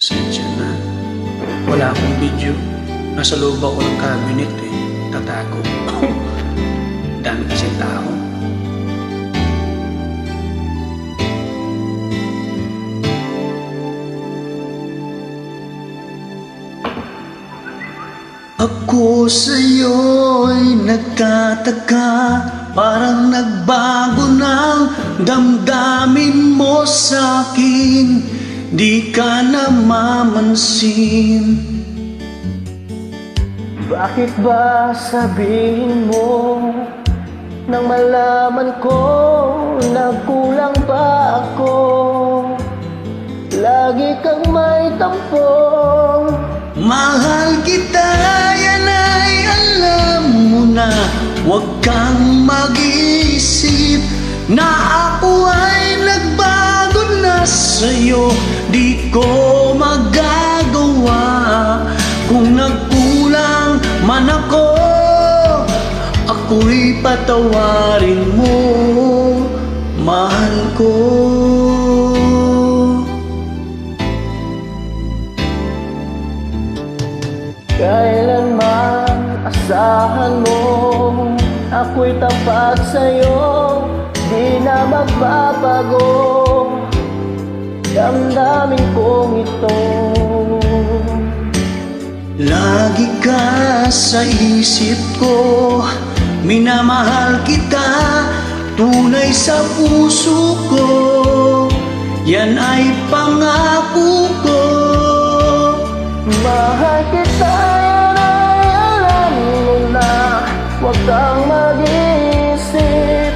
Sensya na. Wala akong video. Nasa loob ako ng cabinet eh. Tatago. Dami kasing tao. Ako sa'yo'y nagtataka, parang nagbago ng damdamin mo sa'kin, di ka namamansin. Bakit ba sabihin mo nang malaman ko nagkulang ba ako? Lagi kang may tampo. Mahal kita, yan ay alam mo na. Huwag kang mag-iisip na ako ay nagbago na sa'yo. Di ko magagawa kung nagkulang man ako. Ako'y patawarin mo, mahal ko. Kailanman asahan mo ako'y tapat sa'yo, di na magbabago damdamin kong ito. Lagi ka sa isip ko, minamahal kita, tunay sa puso ko, yan ay pangako ko. Mahal kita, yan ay alam mo na. Huwag kang mag-iisip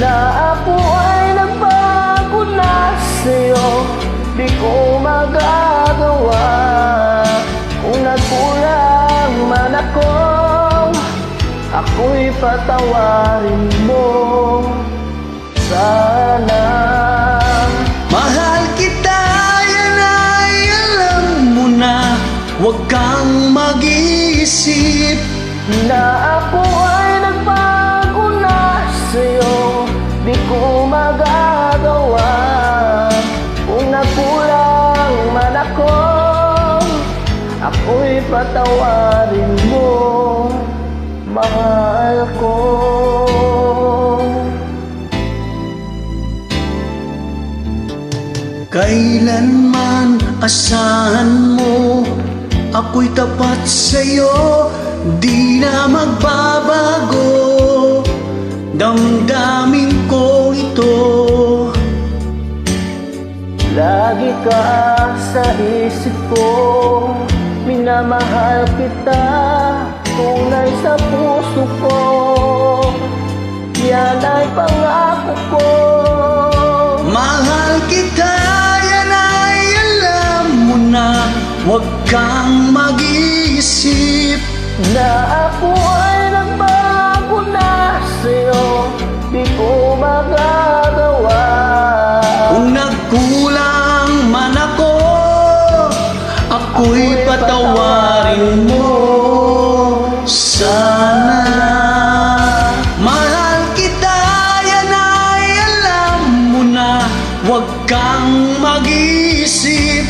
na ako ay nagbago na sa'yo. Di ko magagawa kung nagkulang man ako. Ako'y patawarin mo sana. Mahal kita, yan ay alam mo na. Huwag kang mag-iisip na ako ay nagbago na sa'yo. Di ko magagawa kung nagkulang man ako. Ako'y patawarin mo, mahal ko. Kailanman asahan mo, ako'y tapat sa'yo, di na magbabago damdamin ko ito. Lagi ka sa isip ko, minamahal kita, tunay sa puso ko, yan ay pangako ko. Mahal kita, yan ay alam mo na. Huwag kang mag-iisip na ako ay nagbago na sa'yo. Di ko magagawa kung nagkulang man ako. Ako'y patawarin mo sana. Mahal kita, yan ay alam mo na. Huwag kang mag-iisip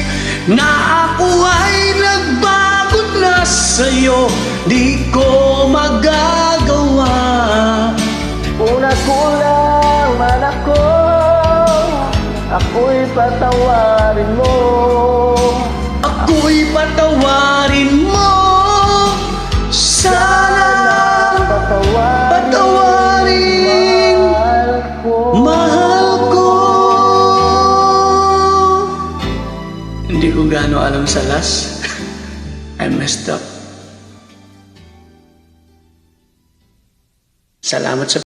na ako ay nagbago na sa'yo. Di ko magagawa kung nagkulang man ako. Ako'y patawarin mo. Ako'y patawarin mo sana. Patawarin, mahal ko. Hindi ko gaano alam sa last. I messed up. Salamat sa